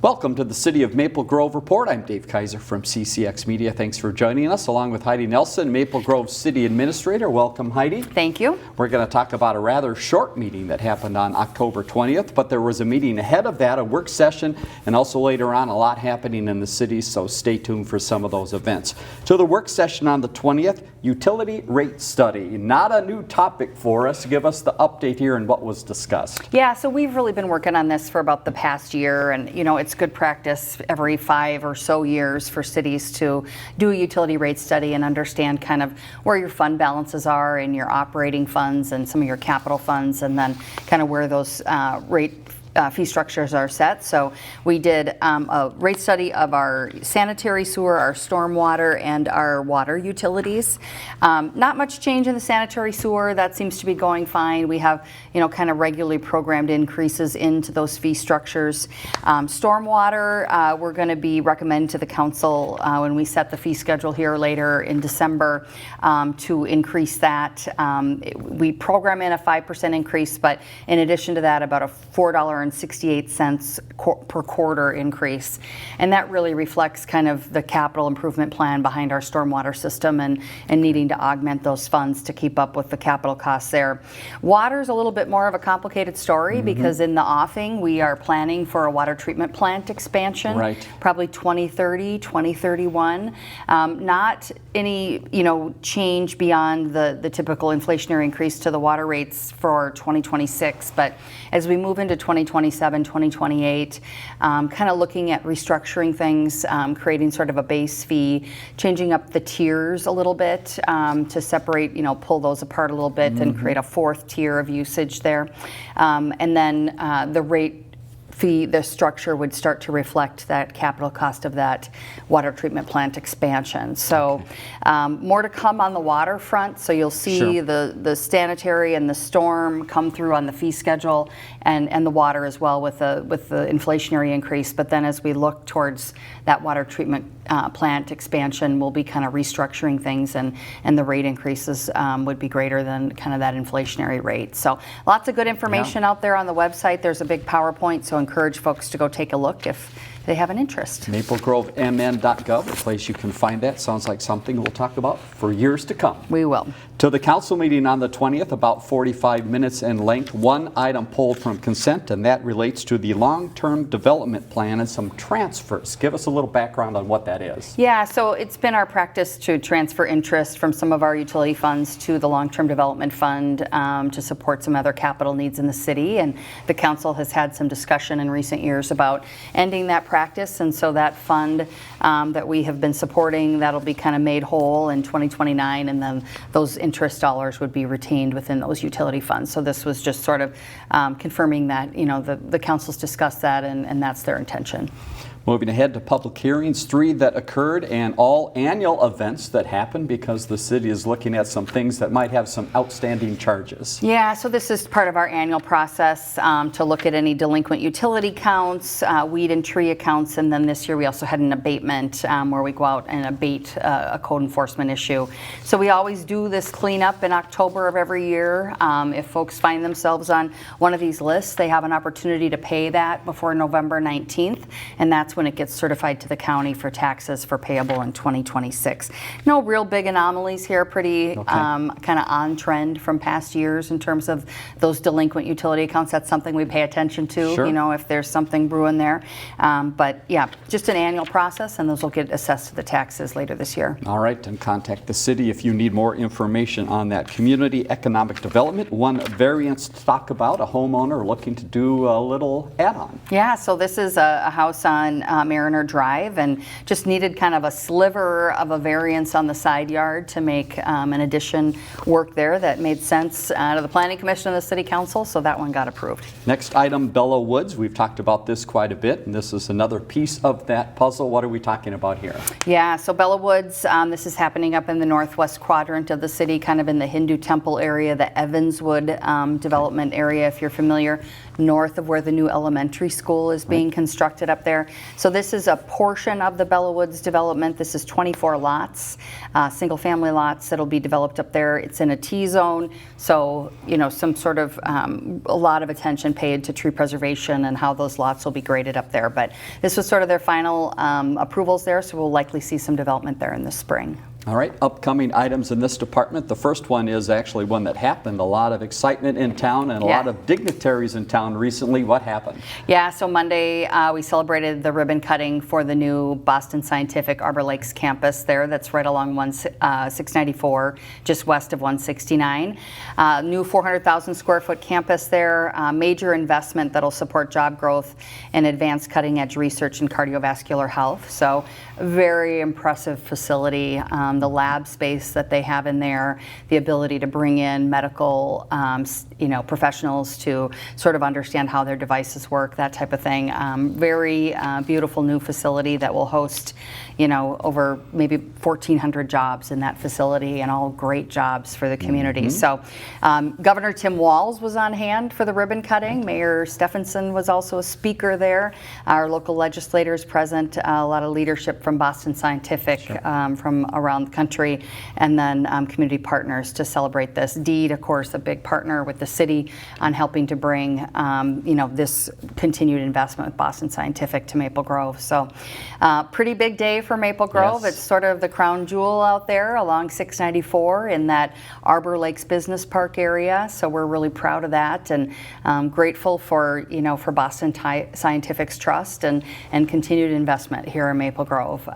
Welcome to the City of Maple Grove Report. I'm Dave Kaiser from CCX Media. Thanks for joining us, along with Heidi Nelson, Maple Grove City Administrator. Welcome, Heidi. Thank you. We're going to talk about a rather short meeting that happened on October 20th, but there was a meeting ahead of that, a work session, and also later on a lot happening in the city, so stay tuned for some of those events. So the work session on the 20th, utility rate study. Not a new topic for us. Give us the update here and what was discussed. Yeah, so we've really been working on this for about the past year, and it's good practice every 5 or so years for cities to do a utility rate study and understand kind of where your fund balances are in your operating funds and some of your capital funds, and then kind of where those fee structures are set. So we did a rate study of our sanitary sewer, our stormwater, and our water utilities. Not much change in the sanitary sewer. That seems to be going fine. We have, kind of regularly programmed increases into those fee structures. Stormwater, we're going to be recommending to the council when we set the fee schedule here later in December to increase that. We program in a 5% increase, but in addition to that, about a $4.68 per quarter increase. And that really reflects kind of the capital improvement plan behind our stormwater system and needing to augment those funds to keep up with the capital costs there. Water's a little bit more of a complicated story because in the offing we are planning for a water treatment plant expansion, right? Probably 2030, 2031. Not any change beyond the typical inflationary increase to the water rates for 2026, but as we move into 2027, 2028, kind of looking at restructuring things, creating sort of a base fee, changing up the tiers a little bit to separate, pull those apart a little bit and create a fourth tier of usage there. And then the rate fee, the structure would start to reflect that capital cost of that water treatment plant expansion. So more to come on the water front. So you'll see the sanitary and the storm come through on the fee schedule, and the water as well with the inflationary increase. But then as we look towards that water treatment plant expansion, we'll be kind of restructuring things, and the rate increases would be greater than kind of that inflationary rate. So lots of good information out there on the website. There's a big PowerPoint, so encourage folks to go take a look if they have an interest. MapleGroveMN.gov, a place you can find that. Sounds like something we'll talk about for years to come. We will. To the council meeting on the 20th, about 45 minutes in length. One item pulled from consent, and that relates to the long-term development plan and some transfers. Give us a little background on what that is. Yeah, so it's been our practice to transfer interest from some of our utility funds to the long-term development fund to support some other capital needs in the city, and the council has had some discussion in recent years about ending that practice, and so that fund that we have been supporting, that'll be kind of made whole in 2029, and then those interest dollars would be retained within those utility funds. So this was just sort of confirming that the council's discussed that, and that's their intention. Moving ahead to public hearings, 3 that occurred, and all annual events that happen because the city is looking at some things that might have some outstanding charges. Yeah, so this is part of our annual process to look at any delinquent utility counts, weed and tree accounts, and then this year we also had an abatement where we go out and abate a code enforcement issue. So we always do this cleanup in October of every year. If folks find themselves on one of these lists, they have an opportunity to pay that before November 19th, and that's when it gets certified to the county for taxes for payable in 2026. No real big anomalies here, pretty kind of on trend from past years in terms of those delinquent utility accounts. That's something we pay attention to, if there's something brewing there. But yeah, just an annual process, and those will get assessed to the taxes later this year. All right, and contact the city if you need more information on that. Community economic development, one variance to talk about, a homeowner looking to do a little add-on. Yeah, so this is a house on Mariner Drive, and just needed kind of a sliver of a variance on the side yard to make an addition work there that made sense to the Planning Commission and the City Council, so that one got approved. Next item, Bellow Woods. We've talked about this quite a bit, and this is another piece of that puzzle. What are we talking about here? Yeah, so Bellow Woods, this is happening up in the northwest quadrant of the city, kind of in the Hindu Temple area, the Evanswood development area, if you're familiar, north of where the new elementary school is being constructed up there. So this is a portion of the Bella Woods development. This is 24 lots, single-family lots that'll be developed up there. It's in a T-zone, so some sort of a lot of attention paid to tree preservation and how those lots will be graded up there. But this was sort of their final approvals there, so we'll likely see some development there in the spring. All right, upcoming items in this department. The first one is actually one that happened. A lot of excitement in town and a lot of dignitaries in town recently. What happened? Yeah, so Monday we celebrated the ribbon cutting for the new Boston Scientific Arbor Lakes campus there. That's right along 694, just west of 169. New 400,000 square foot campus there. Major investment that'll support job growth and advance cutting edge research in cardiovascular health. So very impressive facility. The lab space that they have in there, the ability to bring in medical professionals to sort of understand how their devices work, that type of thing. Very beautiful new facility that will host over maybe 1,400 jobs in that facility, and all great jobs for the community. So Governor Tim Walz was on hand for the ribbon cutting. Mayor Stephenson was also a speaker there. Our local legislators present, a lot of leadership from Boston Scientific, from around the country, and then community partners to celebrate this. Deed, of course, a big partner with the city on helping to bring this continued investment with Boston Scientific to Maple Grove. So pretty big day for Maple Grove. Yes. It's sort of the crown jewel out there along 694 in that Arbor Lakes Business Park area. So we're really proud of that, and grateful for Boston Scientific's trust and continued investment here in Maple Grove.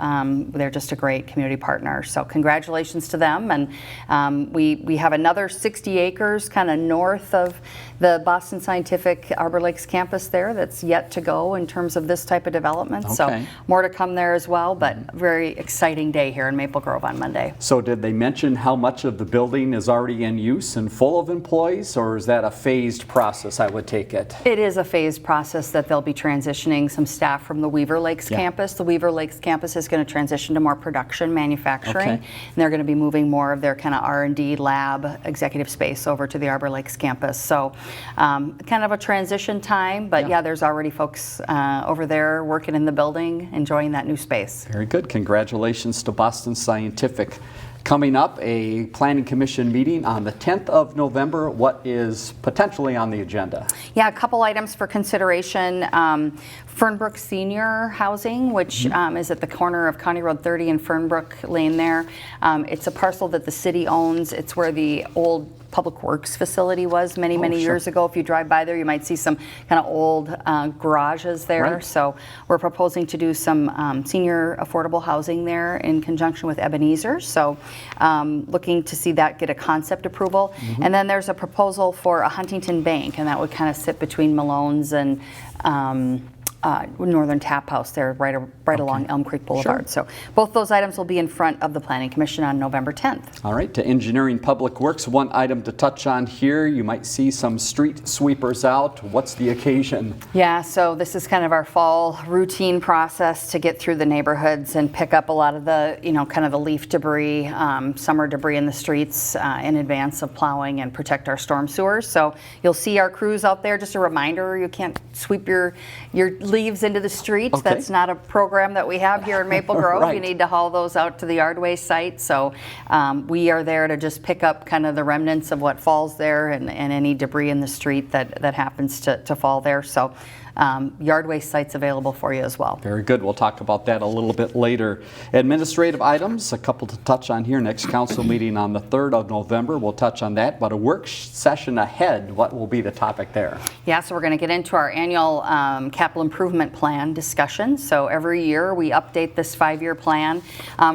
They're just a great community partner. So congratulations to them. And we have another 60 acres kind of north of the Boston Scientific Arbor Lakes campus there that's yet to go in terms of this type of development. Okay. So more to come there as well, but very exciting day here in Maple Grove on Monday. So did they mention how much of the building is already in use and full of employees, or is that a phased process, I would take it? It is a phased process that they'll be transitioning some staff from the Weaver Lakes campus. The Weaver Lakes campus is going to transition to more production manufacturing, and they're going to be moving more of their kind of R&D lab executive space over to the Arbor Lakes campus. So kind of a transition time, but there's already folks over there working in the building, enjoying that new space. Very good. Congratulations to Boston Scientific. Coming up, a Planning Commission meeting on the 10th of November. What is potentially on the agenda? Yeah, a couple items for consideration. Fernbrook Senior Housing, which is at the corner of County Road 30 and Fernbrook Lane there. It's a parcel that the city owns. It's where the old Public Works facility was many years ago. If you drive by there, you might see some kind of old garages there. Right. So we're proposing to do some senior affordable housing there in conjunction with Ebenezer. So looking to see that get a concept approval. And then there's a proposal for a Huntington Bank, and that would kind of sit between Malone's and Northern Tap House there, right along Elm Creek Boulevard. So both those items will be in front of the Planning Commission on November 10th. All right, to Engineering Public Works, one item to touch on here. You might see some street sweepers out. What's the occasion? Yeah, so this is kind of our fall routine process to get through the neighborhoods and pick up a lot of the, kind of the leaf debris, summer debris in the streets in advance of plowing and protect our storm sewers. So you'll see our crews out there. Just a reminder, you can't sweep your leaves into the streets. That's not a program that we have here in Maple Grove. You need to haul those out to the yardway site. So we are there to just pick up kind of the remnants of what falls there and any debris in the street that happens to fall there. So yardway sites available for you as well. Very good. We'll talk about that a little bit later. Administrative items, a couple to touch on here. Next council meeting on the 3rd of November. We'll touch on that. But a work session ahead, what will be the topic there? Yeah, so we're going to get into our annual capital improvement plan discussion. So every year we update this 5-year plan.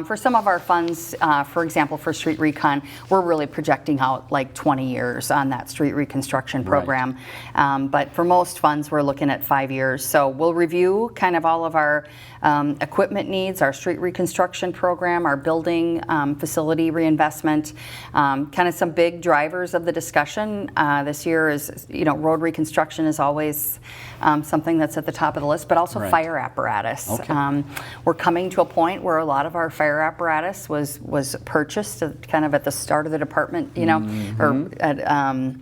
For some of our funds, for example, for street recon, we're really projecting out like 20 years on that street reconstruction program. But for most funds, we're looking at 5 years. So we'll review kind of all of our equipment needs, our street reconstruction program, our building facility reinvestment, kind of some big drivers of the discussion. This year is, road reconstruction is always something that's at the top of the list, but also fire apparatus. We're coming to a point where a lot of our fire apparatus was purchased kind of at the start of the department, or at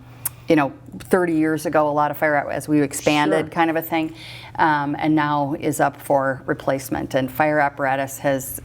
30 years ago, a lot of fire as we expanded, Sure. kind of a thing, and now is up for replacement. And fire apparatus has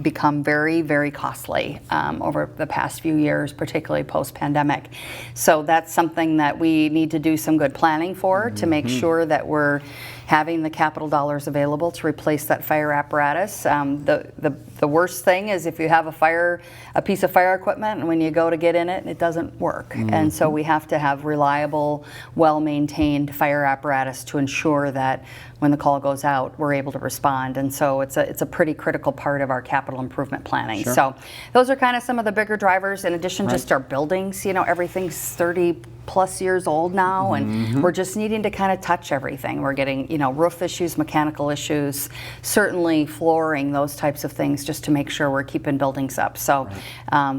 become very, very costly over the past few years, particularly post-pandemic. So that's something that we need to do some good planning for to make sure that we're having the capital dollars available to replace that fire apparatus. The worst thing is if you have a piece of fire equipment, and when you go to get in it, it doesn't work. And so we have to have reliable, well-maintained fire apparatus to ensure that when the call goes out, we're able to respond. And so it's a pretty critical part of our capital improvement planning. Sure. So those are kind of some of the bigger drivers. In addition, just our buildings, everything's 30 plus years old now, and we're just needing to kind of touch everything. We're getting, roof issues, mechanical issues, certainly flooring, those types of things, just to make sure we're keeping buildings up. So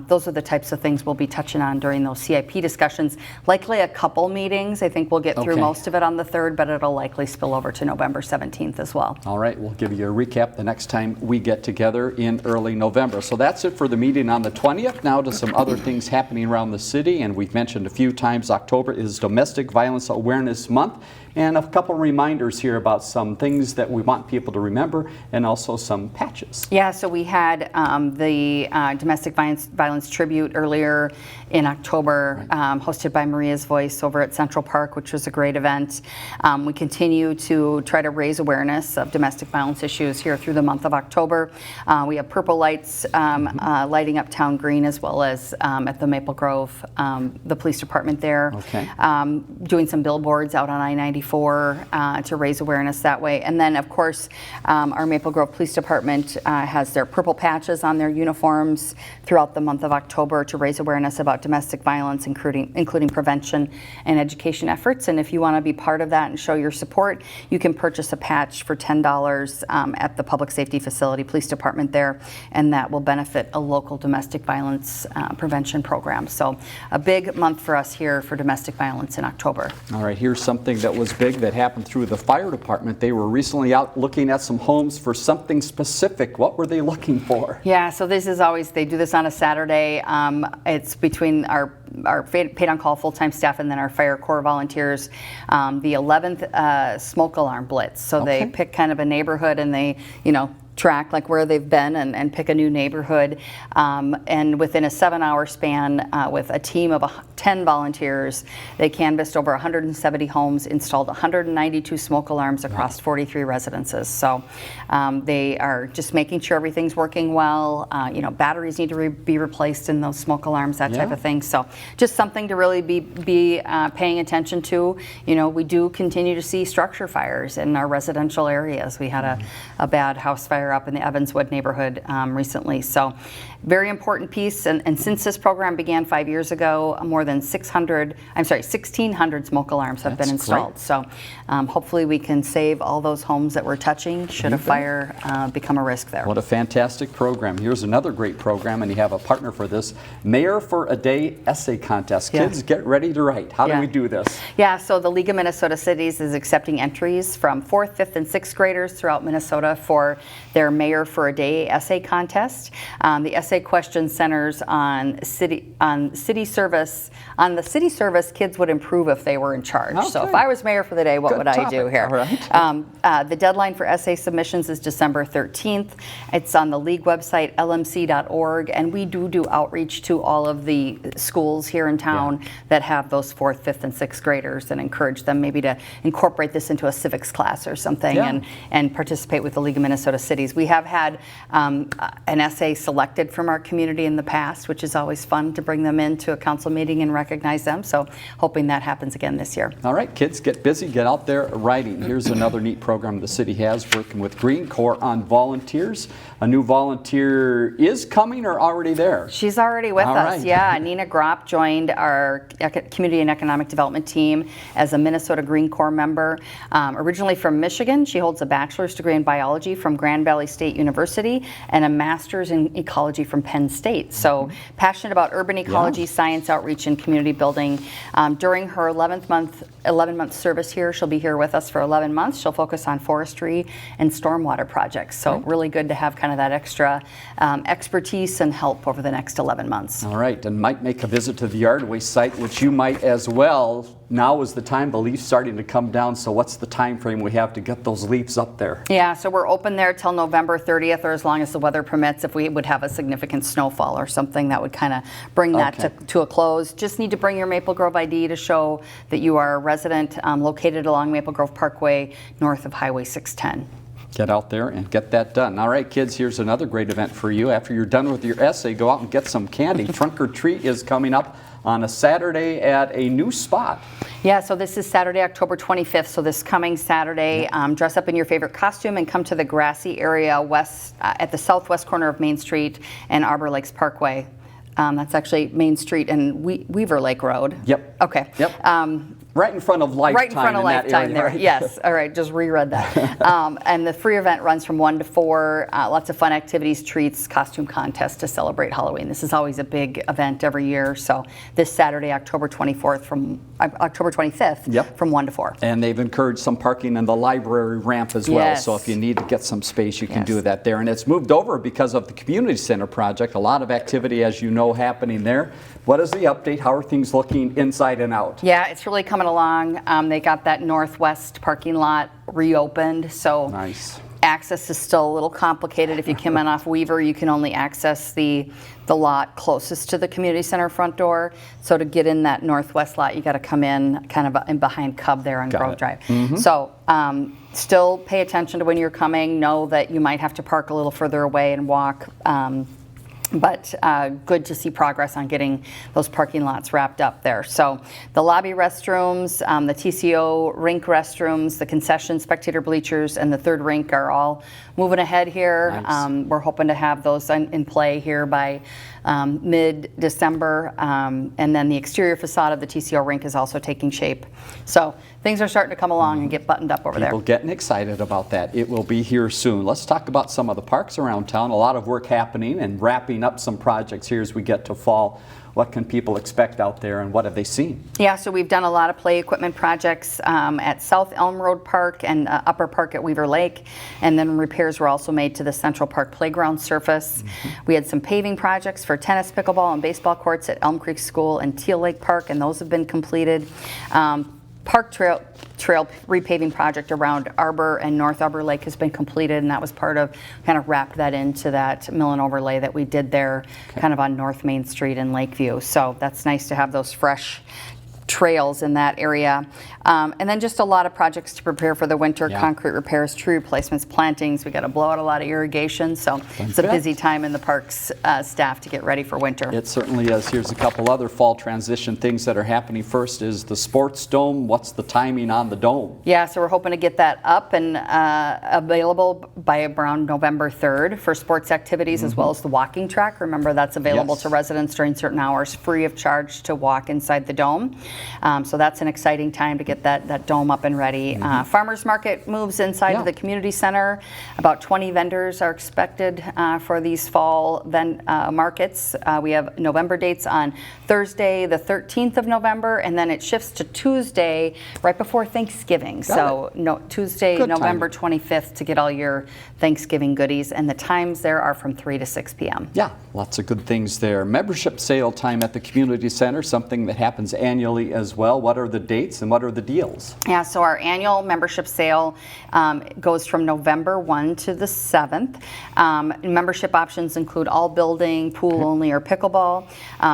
those are the types of things we'll be touching on during those CIP discussions. Likely a couple meetings. I think we'll get through most of it on the 3rd, but it'll likely spill over to November 17th as well. All right, we'll give you a recap the next time we get together in early November. So that's it for the meeting on the 20th. Now to some other things happening around the city, and we've mentioned a few times October is Domestic Violence Awareness Month, and a couple reminders here about some things that we want people to remember, and also some patches. Yeah, so we had the Domestic Violence Tribute earlier in October, hosted by Maria's Voice over at Central Park, which was a great event. We continue to try to raise awareness of domestic violence issues here through the month of October. We have purple lights lighting up Town Green, as well as at the Maple Grove, the police department there. Okay. Doing some billboards out on I-94 to raise awareness that way. And then, of course, our Maple Grove Police Department has their purple patches on their uniforms throughout the month of October to raise awareness about domestic violence, including prevention and education efforts. And if you want to be part of that and show your support, you can purchase a patch for $10 at the Public Safety Facility Police Department there, and that will benefit a local domestic violence prevention program. So a big month for us here for domestic violence in October. All right, here's something that was big that happened through the fire department. They were recently out looking at some homes for something specific. What were they looking for? Yeah, so this is always, they do this on a Saturday. It's between our paid on call full-time staff and then our fire corps volunteers, the 11th smoke alarm blitz. So they pick kind of a neighborhood and they, track like where they've been and pick a new neighborhood, and within a 7-hour span with a team of 10 volunteers, they canvassed over 170 homes, installed 192 smoke alarms across 43 residences. So they are just making sure everything's working well. Batteries need to be replaced in those smoke alarms, that type of thing. So just something to really be paying attention to. We do continue to see structure fires in our residential areas. We had a bad house fire up in the Evanswood neighborhood recently. So very important piece. And since this program began 5 years ago, more than 1,600 smoke alarms have been installed. Great. So hopefully we can save all those homes that we're touching should a fire become a risk there. What a fantastic program. Here's another great program, and you have a partner for this, Mayor for a Day essay contest. Kids, get ready to write. How do we do this? Yeah, so the League of Minnesota Cities is accepting entries from 4th, 5th, and 6th graders throughout Minnesota for their Mayor for a Day essay contest. The essay question centers on city service. On the city service, kids would improve if they were in charge. Okay. So if I was mayor for the day, what would I do here? All right. The deadline for essay submissions is December 13th. It's on the league website, lmc.org, and we do outreach to all of the schools here in town that have those 4th, 5th, and 6th graders, and encourage them maybe to incorporate this into a civics class or something and participate with the League of Minnesota Cities. We have had an essay selected from our community in the past, which is always fun to bring them into a council meeting and recognize them. So hoping that happens again this year. All right, kids, get busy, get out there writing. Here's another neat program the city has, working with Green Corps on volunteers. A new volunteer is coming or already there? She's already with us. Right. Yeah, Nina Gropp joined our Community and Economic Development team as a Minnesota Green Corps member. Originally from Michigan, she holds a bachelor's degree in biology from Grand Valley Valley State University and a master's in ecology from Penn State. So passionate about urban ecology, science outreach, and community building. During her 11-month service here, she'll be here with us for 11 months. She'll focus on forestry and stormwater projects. So really good to have kind of that extra expertise and help over the next 11 months. All right, and might make a visit to the yard waste site, which you might as well. Now is the time, the leaves starting to come down, so what's the time frame we have to get those leaves up there? Yeah, so we're open there till November 30th, or as long as the weather permits. If we would have a significant snowfall or something, that would kind of bring that to a close. Just need to bring your Maple Grove ID to show that you are a resident located along Maple Grove Parkway, north of Highway 610. Get out there and get that done. All right, kids, here's another great event for you. After you're done with your essay, go out and get some candy. Trunk or Treat is coming up on a Saturday at a new spot. Yeah, so this is Saturday, October 25th. So this coming Saturday, dress up in your favorite costume and come to the grassy area west at the southwest corner of Main Street and Arbor Lakes Parkway. That's actually Main Street and Weaver Lake Road. Yep. Okay. Yep. Right in front of Lifetime. Right in front of Lifetime there. Right? Yes. All right. Just reread that. And the free event runs from 1 to 4. Lots of fun activities, treats, costume contests to celebrate Halloween. This is always a big event every year. So this Saturday, October 25th from 1 to 4. And they've encouraged some parking in the library ramp as well. Yes. So if you need to get some space, you can do that there. And it's moved over because of the community center project. A lot of activity, as you know, happening there. What is the update? How are things looking inside and out? Yeah, it's really coming along. They got that northwest parking lot reopened, so nice. Access is still a little complicated. If you come in off Weaver, you can only access the lot closest to the community center front door. So to get in that northwest lot, you got to come in kind of in behind Cub there on Grove Drive. So still pay attention to when you're coming. Know that you might have to park a little further away and walk. But good to see progress on getting those parking lots wrapped up there. So the lobby restrooms, the TCO rink restrooms, the concession spectator bleachers, and the third rink are all moving ahead here. Nice. We're hoping to have those in play here by mid-December. And then the exterior facade of the TCO rink is also taking shape. So things are starting to come along and get buttoned up over there. People getting excited about that. It will be here soon. Let's talk about some of the parks around town. A lot of work happening and wrapping up some projects here as we get to fall. What can people expect out there and what have they seen? Yeah, so we've done a lot of play equipment projects at South Elm Road Park and Upper Park at Weaver Lake, and then repairs were also made to the Central Park playground surface. We had some paving projects for tennis, pickleball, and baseball courts at Elm Creek School and Teal Lake Park, and those have been completed. Park Trail repaving project around Arbor and North Arbor Lake has been completed, and that was part of, kind of wrapped that into that mill and overlay that we did there kind of on North Main Street in Lakeview. So that's nice to have those fresh trails in that area. And then just a lot of projects to prepare for the winter, concrete repairs, tree replacements, plantings. We got to blow out a lot of irrigation, so it's a busy time in the parks staff to get ready for winter. It certainly is. Here's a couple other fall transition things that are happening. First is the sports dome. What's the timing on the dome? Yeah, so we're hoping to get that up and available by around November 3rd for sports activities as well as the walking track. Remember, that's available to residents during certain hours, free of charge to walk inside the dome. So that's an exciting time to get that dome up and ready. Farmers Market moves inside of the community center. About 20 vendors are expected for these fall markets. We have November dates on Thursday, the 13th of November, and then it shifts to Tuesday right before Thanksgiving. Tuesday, November 25th to get all your Thanksgiving goodies, and the times there are from 3 to 6 p.m. Yeah, lots of good things there. Membership sale time at the community center, something that happens annually as well. What are the dates and what are the deals? Yeah, so our annual membership sale goes from November 1 to the 7th. Membership options include all building, pool only, or pickleball.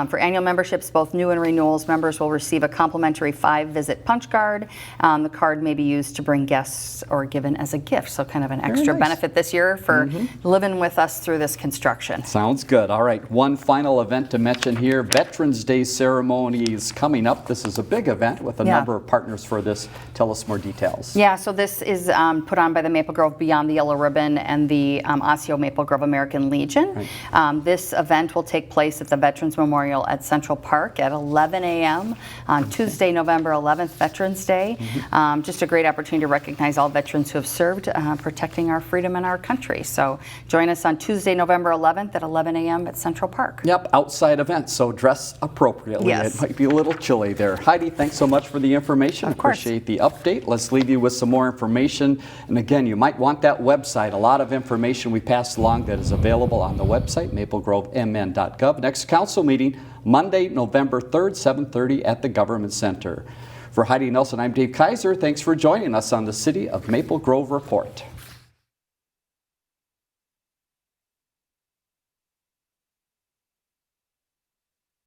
For annual memberships, both new and renewals, members will receive a complimentary 5-visit punch card. The card may be used to bring guests or given as a gift, so kind of an extra benefit this year for living with us through this construction. Sounds good. All right, one final event to mention here. Veterans Day ceremony is coming up. This this is a big event with a Yeah. number of partners for this. Tell us more details. Yeah, so this is put on by the Maple Grove Beyond the Yellow Ribbon and the Osseo Maple Grove American Legion. This event will take place at the Veterans Memorial at Central Park at 11 a.m. on Tuesday, November 11th, Veterans Day. Just a great opportunity to recognize all veterans who have served protecting our freedom and our country. So join us on Tuesday, November 11th at 11 a.m. at Central Park. Yep, outside event, so dress appropriately. Yes. It might be a little chilly there. Heidi, thanks so much for the information. Of course. Appreciate the update. Let's leave you with some more information. And again, you might want that website. A lot of information we passed along that is available on the website, maplegrovemn.gov. Next council meeting, Monday, November 3rd, 7:30 at the Government Center. For Heidi Nelson, I'm Dave Kaiser. Thanks for joining us on the City of Maple Grove Report.